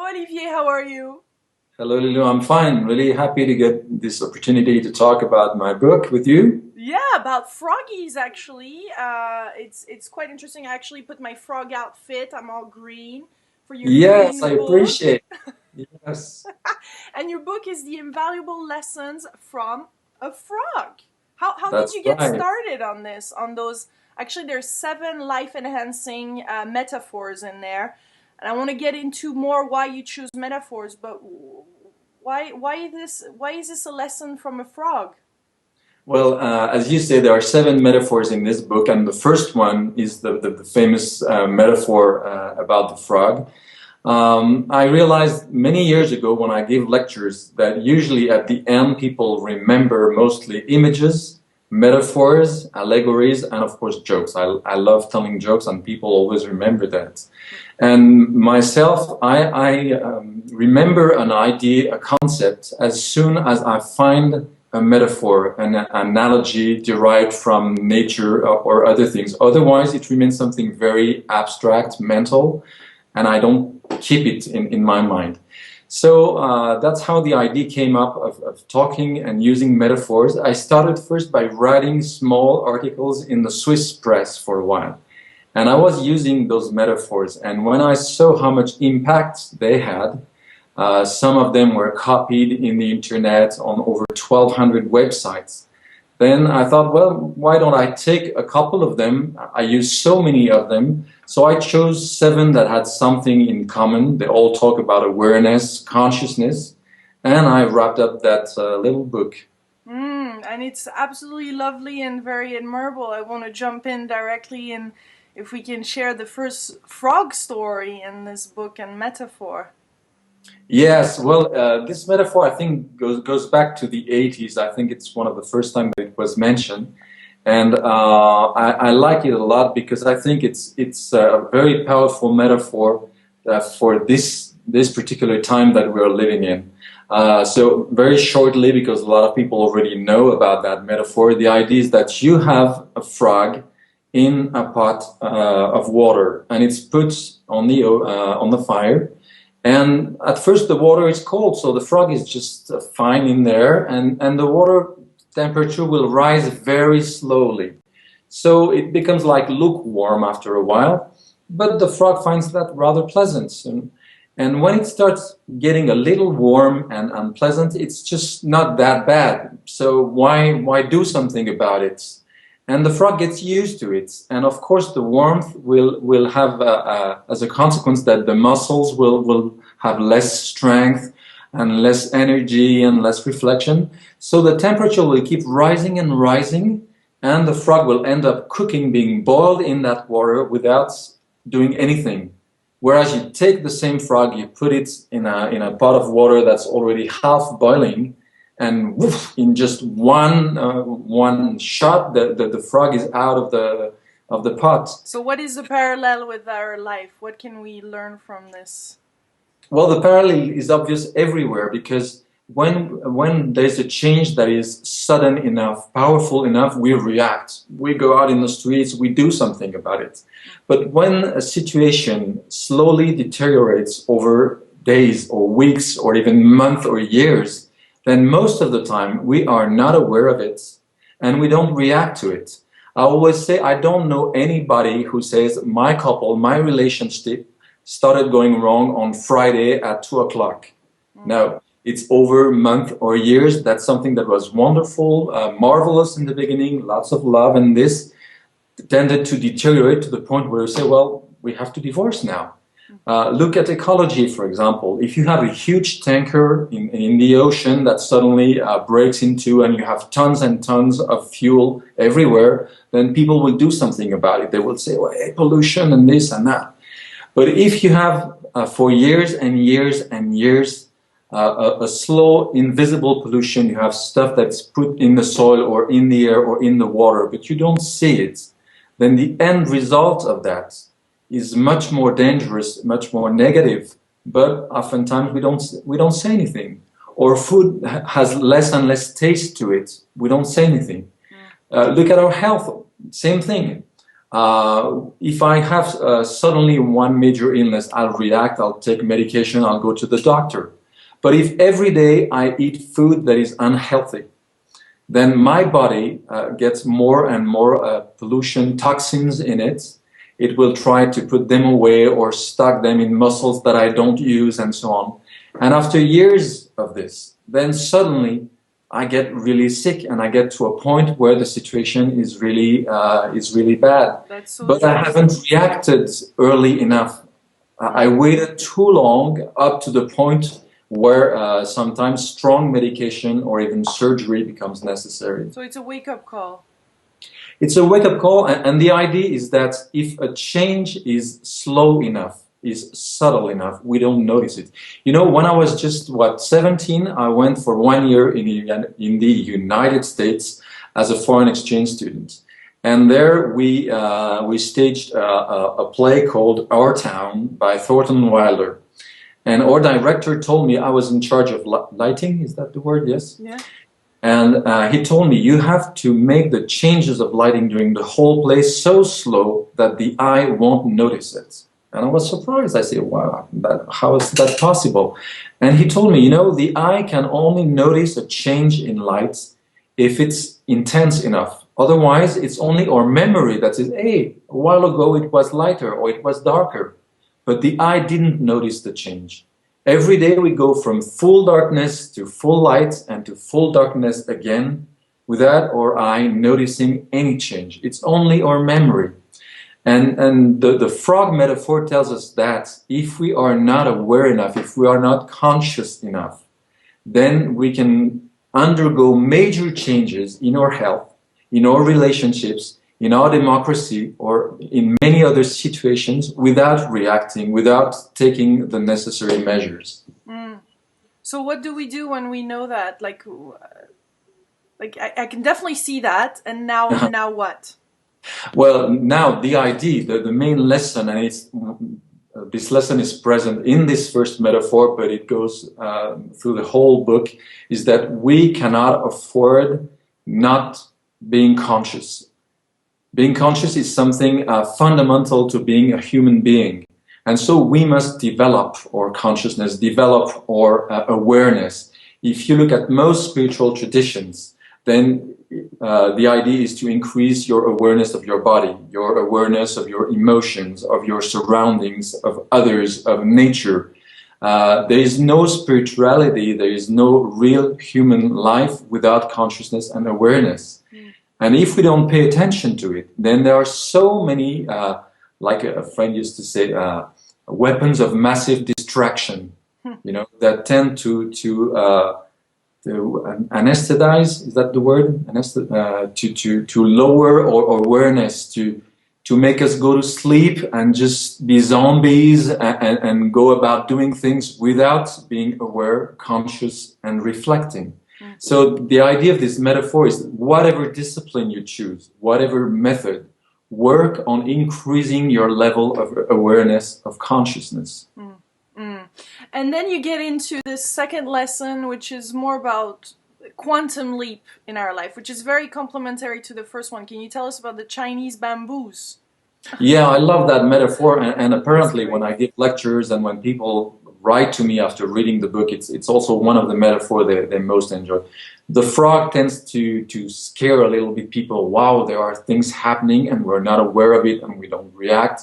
Hello, Olivier. How are you? Hello, Lulu. I'm fine. Really happy to get this opportunity to talk about my book with you. Yeah, about froggies actually. It's quite interesting. I actually put my frog outfit. I'm all green for your Yes, I green book, appreciate. Yes, and your book is the invaluable lessons from a frog. How did that's you get right. started on this? On those actually, there's seven life enhancing metaphors in there, and I want to get into more why you choose metaphors. But why is this a lesson from a frog? Well, as you say, there are seven metaphors in this book, and the first one is the famous metaphor about the frog. I realized many years ago when I gave lectures that usually at the end people remember mostly images, metaphors, allegories, and of course jokes. I love telling jokes and people always remember that. And myself, I remember an idea, a concept, as soon as I find a metaphor, an analogy derived from nature or other things. Otherwise, it remains something very abstract, mental, and I don't keep it in my mind. So that's how the idea came up of talking and using metaphors. I started first by writing small articles in the Swiss press for a while. And I was using those metaphors. And when I saw how much impact they had, some of them were copied in the internet on over 1,200 websites. Then I thought, well, why don't I take a couple of them? I use so many of them. So I chose seven that had something in common. They all talk about awareness, consciousness, and I wrapped up that little book. And it's absolutely lovely and very admirable. I want to jump in directly and if we can share the first frog story in this book and metaphor. Yes, well, this metaphor I think goes back to the 80s. I think it's one of the first time that it was mentioned, and I like it a lot because I think it's a very powerful metaphor for this particular time that we are living in. So very shortly, because a lot of people already know about that metaphor, the idea is that you have a frog in a pot of water, and it's put on the fire. And at first the water is cold, so the frog is just fine in there, and the water temperature will rise very slowly. So it becomes like lukewarm after a while, but the frog finds that rather pleasant. And when it starts getting a little warm and unpleasant, it's just not that bad. So why do something about it? And the frog gets used to it. And of course, the warmth will have as a consequence that the muscles will have less strength and less energy and less reflection. So the temperature will keep rising and rising, and the frog will end up cooking, being boiled in that water without doing anything. Whereas you take the same frog, you put it in a pot of water that's already half boiling, and woof, in just one shot, the frog is out of the pot. So, what is the parallel with our life? What can we learn from this? Well, the parallel is obvious everywhere because when there's a change that is sudden enough, powerful enough, we react. We go out in the streets, we do something about it. But when a situation slowly deteriorates over days or weeks or even months or years, then most of the time we are not aware of it and we don't react to it. I always say I don't know anybody who says my couple, my relationship started going wrong on Friday at 2 o'clock. No, it's over months or years. That's something that was wonderful, marvelous in the beginning, lots of love, and this tended to deteriorate to the point where you say, well, we have to divorce now. Look at ecology, for example. If you have a huge tanker in the ocean that suddenly breaks into and you have tons and tons of fuel everywhere, then people will do something about it. They will say, well, hey, pollution and this and that. But if you have for years and years and years a slow, invisible pollution, you have stuff that's put in the soil or in the air or in the water, but you don't see it, then the end result of that is much more dangerous, much more negative, but oftentimes we don't say anything. Or food has less and less taste to it. We don't say anything. Look at our health, same thing. If I have suddenly one major illness, I'll react, I'll take medication, I'll go to the doctor. But if every day I eat food that is unhealthy, then my body gets more and more pollution, toxins in it. It will try to put them away or stock them in muscles that I don't use and so on. And after years of this, then suddenly I get really sick and I get to a point where the situation is really bad. That's so But true. I haven't reacted early enough. I waited too long up to the point where sometimes strong medication or even surgery becomes necessary. So it's a wake-up call. It's a wake-up call, and the idea is that if a change is slow enough, is subtle enough, we don't notice it. You know, when I was just, 17, I went for 1 year in the United States as a foreign exchange student. And there we staged a play called Our Town by Thornton Wilder. And our director told me, I was in charge of lighting, is that the word? Yes? Yeah. And he told me, you have to make the changes of lighting during the whole play so slow that the eye won't notice it. And I was surprised. I said, wow, how is that possible? And he told me, you know, the eye can only notice a change in light if it's intense enough. Otherwise, it's only our memory that says, hey, a while ago it was lighter or it was darker. But the eye didn't notice the change. Every day we go from full darkness to full light and to full darkness again without our eye noticing any change. It's only our memory. And the frog metaphor tells us that if we are not aware enough, if we are not conscious enough, then we can undergo major changes in our health, in our relationships, in our democracy, or in many other situations without reacting, without taking the necessary measures. Mm. So what do we do when we know that? Like I can definitely see that, and now what? Well, now the idea, the main lesson, and this lesson is present in this first metaphor, but it goes through the whole book, is that we cannot afford not being conscious. Being conscious is something fundamental to being a human being. And so we must develop our consciousness, develop our awareness. If you look at most spiritual traditions, then the idea is to increase your awareness of your body, your awareness of your emotions, of your surroundings, of others, of nature. There is no spirituality, there is no real human life without consciousness and awareness. And if we don't pay attention to it, then there are so many, like a friend used to say, weapons of massive distraction, you know, that tend to anesthetize, is that the word? To lower our awareness, to make us go to sleep and just be zombies and go about doing things without being aware, conscious, and reflecting. So the idea of this metaphor is whatever discipline you choose, whatever method, work on increasing your level of awareness, of consciousness. And then you get into this second lesson, which is more about quantum leap in our life, which is very complementary to the first one. Can you tell us about the Chinese bamboos? Yeah, I love that metaphor. And apparently when I give lectures and when people write to me after reading the book, it's also one of the metaphors they most enjoy. The frog tends to scare a little bit people. Wow, there are things happening and we're not aware of it and we don't react.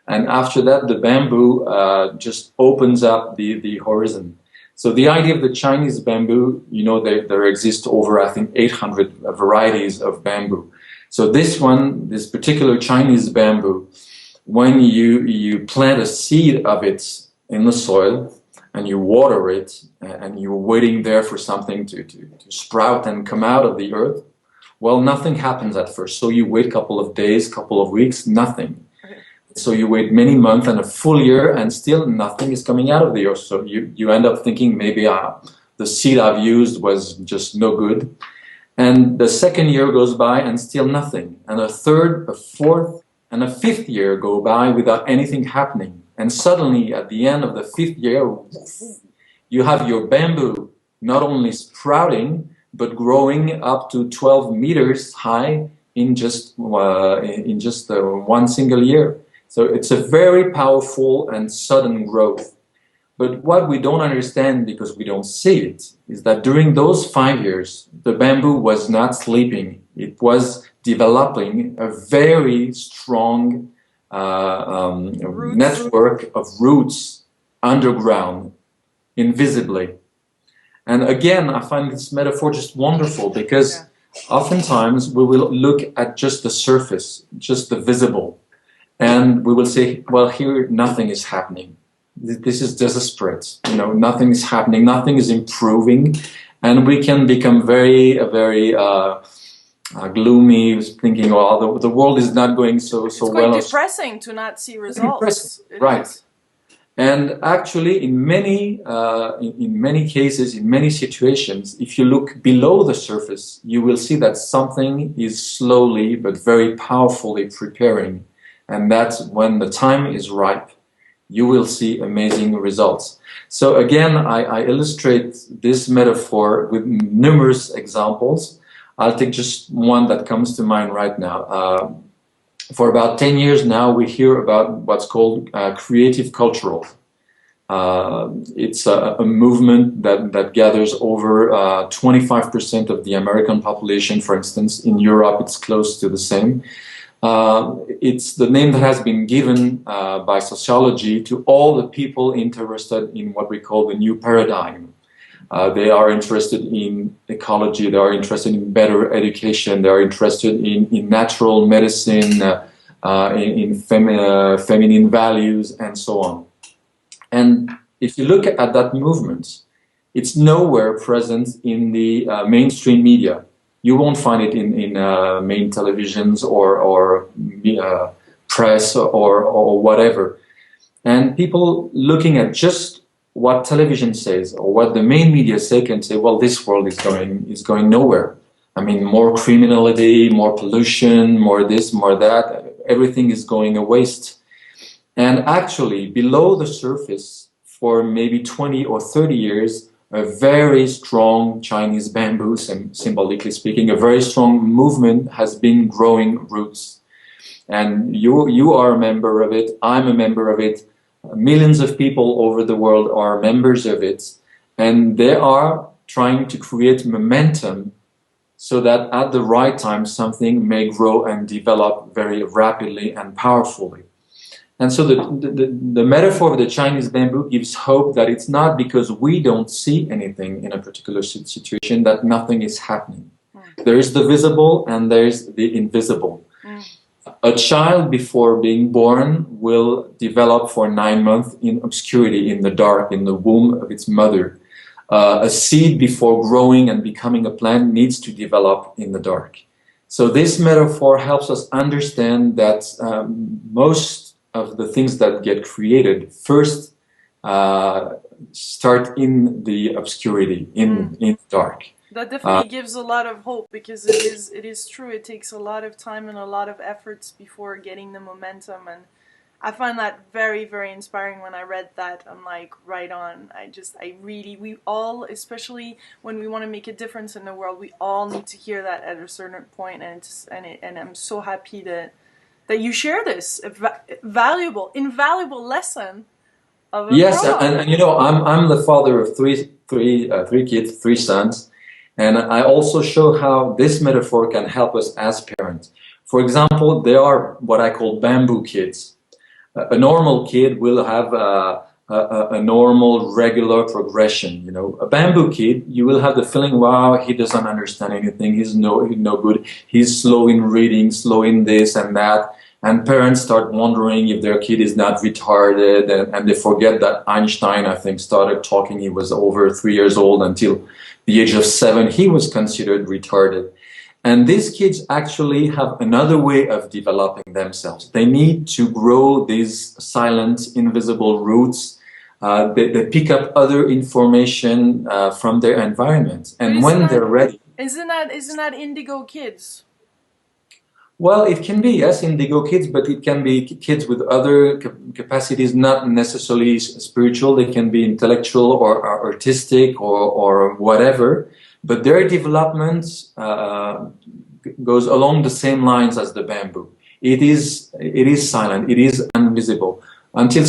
And after that, the bamboo just opens up the horizon. So the idea of the Chinese bamboo, you know, there exist over, I think, 800 varieties of bamboo. So this particular Chinese bamboo, when you plant a seed of it in the soil and you water it and you're waiting there for something to sprout and come out of the earth, well, nothing happens at first. So you wait a couple of days, couple of weeks, nothing. So you wait many months and a full year and still nothing is coming out of the earth. So you end up thinking maybe the seed I've used was just no good. And the second year goes by and still nothing. And a third, a fourth, and a fifth year go by without anything happening. And suddenly at the end of the fifth year, you have your bamboo not only sprouting, but growing up to 12 meters high in just one single year. So it's a very powerful and sudden growth. But what we don't understand, because we don't see it, is that during those 5 years, the bamboo was not sleeping. It was developing a very strong network of roots underground, invisibly. And again, I find this metaphor just wonderful, because oftentimes we will look at just the surface, just the visible, and we will say, well, here nothing is happening. This is desperate. Nothing is happening, nothing is improving, and we can become very gloomy, thinking, well, the world is not going so well. It's quite depressing to not see results. Right. And actually, in many cases, in many situations, if you look below the surface, you will see that something is slowly but very powerfully preparing. And that's when the time is ripe, you will see amazing results. So again, I illustrate this metaphor with numerous examples. I'll take just one that comes to mind right now. For about 10 years now, we hear about what's called creative cultural. It's a movement that gathers over 25% of the American population, for instance. In Europe, it's close to the same. It's the name that has been given by sociology to all the people interested in what we call the new paradigm. They are interested in ecology, they are interested in better education, they are interested in natural medicine, in feminine values, and so on. And if you look at that movement, it's nowhere present in the mainstream media. You won't find it in main televisions or press or whatever. And people looking at just what television says or what the main media say can say, well, this world is going nowhere. I mean, more criminality, more pollution, more this, more that. Everything is going a waste. And actually, below the surface, for maybe 20 or 30 years, a very strong Chinese bamboo, symbolically speaking, a very strong movement has been growing roots. And you are a member of it, I'm a member of it, millions of people over the world are members of it, and they are trying to create momentum so that at the right time something may grow and develop very rapidly and powerfully. And so the metaphor of the Chinese bamboo gives hope that it's not because we don't see anything in a particular situation that nothing is happening. There is the visible and there's the invisible. A child before being born will develop for 9 months in obscurity, in the dark, in the womb of its mother. A seed before growing and becoming a plant needs to develop in the dark. So this metaphor helps us understand that most of the things that get created first start in the obscurity, in the dark. That definitely gives a lot of hope, because it is true, it takes a lot of time and a lot of efforts before getting the momentum, and I find that very, very inspiring. When I read that, I'm like, right on. We all, especially when we want to make a difference in the world, we all need to hear that at a certain point, and I'm so happy that you share this invaluable lesson of a and I'm the father of three kids, 3 sons, and I also show how this metaphor can help us as parents. For example, there are what I call bamboo kids. A normal kid will have a normal, regular progression. A bamboo kid, you will have the feeling, wow, he doesn't understand anything, he's no good, he's slow in reading, slow in this and that. And parents start wondering if their kid is not retarded, and they forget that Einstein, I think, started talking, he was over 3 years old, until the age of 7, he was considered retarded. And these kids actually have another way of developing themselves. They need to grow these silent, invisible roots. They pick up other information from their environment. And when they're ready... Isn't that indigo kids? Well, it can be, yes, indigo kids, but it can be kids with other capacities, not necessarily spiritual. They can be intellectual or artistic or whatever. But their development goes along the same lines as the bamboo. It is silent. It is invisible until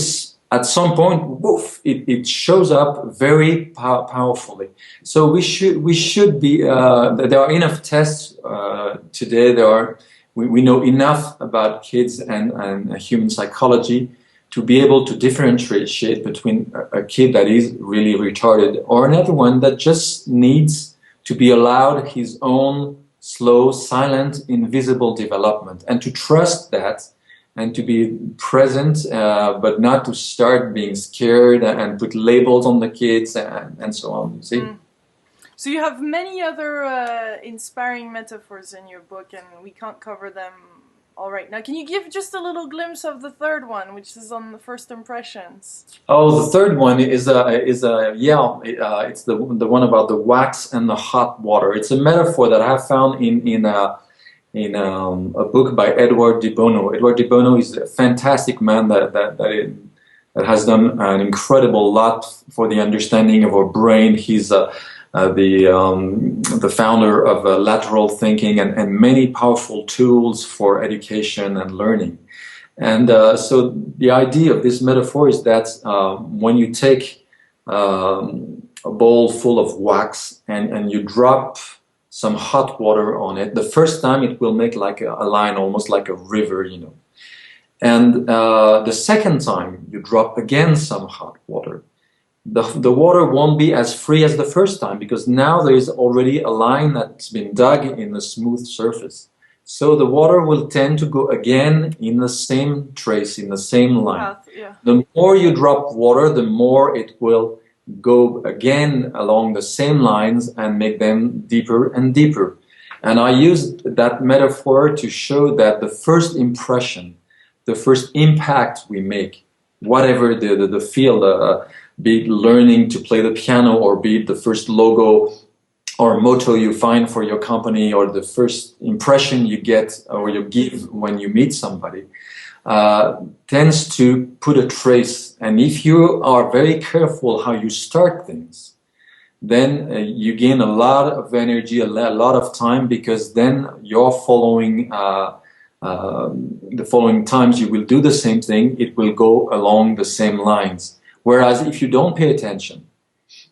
at some point, woof! It shows up very powerfully. So we should be. There are enough tests today. We know enough about kids and human psychology to be able to differentiate between a kid that is really retarded or another one that just needs to be allowed his own slow, silent, invisible development, and to trust that and to be present, but not to start being scared and put labels on the kids and so on. You see? So you have many other inspiring metaphors in your book, and we can't cover them all right now. Can you give just a little glimpse of the third one, which is on the first impressions? Oh, the third one is it's the one about the wax and the hot water. It's a metaphor that I have found in a book by Edward de Bono. Edward de Bono is a fantastic man that has done an incredible lot for the understanding of our brain. He's the founder of lateral thinking and many powerful tools for education and learning. And so the idea of this metaphor is that when you take a bowl full of wax and you drop some hot water on it, the first time it will make like a line, almost like a river, you know. And the second time you drop again some hot water, the water won't be as free as the first time, because now there is already a line that's been dug in the smooth surface. So the water will tend to go again in the same trace, in the same line. Yeah. The more you drop water, the more it will go again along the same lines and make them deeper and deeper. And I used that metaphor to show that the first impression, the first impact we make, whatever the field, be it learning to play the piano, or be it the first logo or motto you find for your company, or the first impression you get or you give when you meet somebody, tends to put a trace. And if you are very careful how you start things, then you gain a lot of energy, a lot of time, because then you're following the following times you will do the same thing, it will go along the same lines. Whereas if you don't pay attention,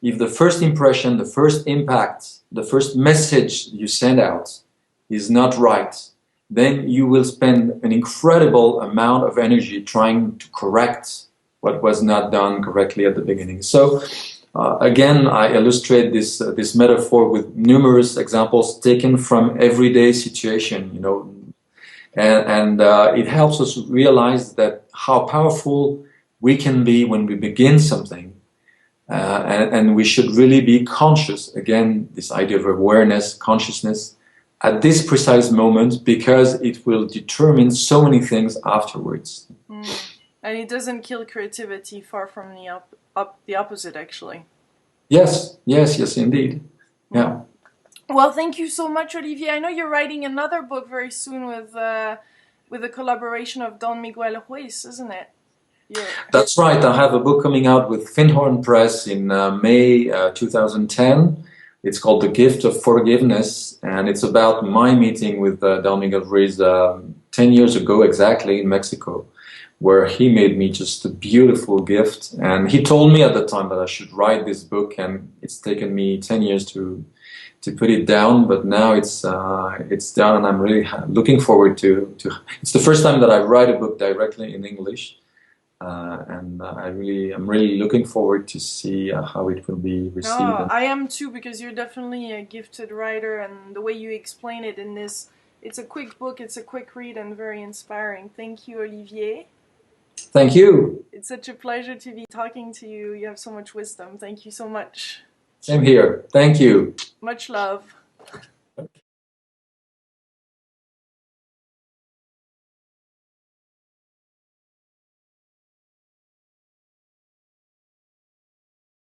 if the first impression, the first impact, the first message you send out is not right, then you will spend an incredible amount of energy trying to correct what was not done correctly at the beginning. So again, I illustrate this metaphor with numerous examples taken from everyday situation, you know, and it helps us realize that how powerful we can be when we begin something, and we should really be conscious. Again, this idea of awareness, consciousness, at this precise moment, because it will determine so many things afterwards. And it doesn't kill creativity, far from the opposite, actually. Yes, indeed. Yeah. Well, thank you so much, Olivier. I know you're writing another book very soon with the collaboration of Don Miguel Ruiz, isn't it? Yeah. That's right. I have a book coming out with Finhorn Press in May 2010. It's called The Gift of Forgiveness, and it's about my meeting with Don Miguel Ruiz 10 years ago exactly in Mexico, where he made me just a beautiful gift. And he told me at the time that I should write this book, and it's taken me 10 years to put it down, but now it's done, and I'm really looking forward to. It's the first time that I write a book directly in English. And I'm really looking forward to see how it will be received. Oh, I am too, because you're definitely a gifted writer, and the way you explain it in this, it's a quick book, it's a quick read, and very inspiring. Thank you, Olivier. Thank you. It's such a pleasure to be talking to you. You have so much wisdom. Thank you so much. Same here. Thank you. Much love.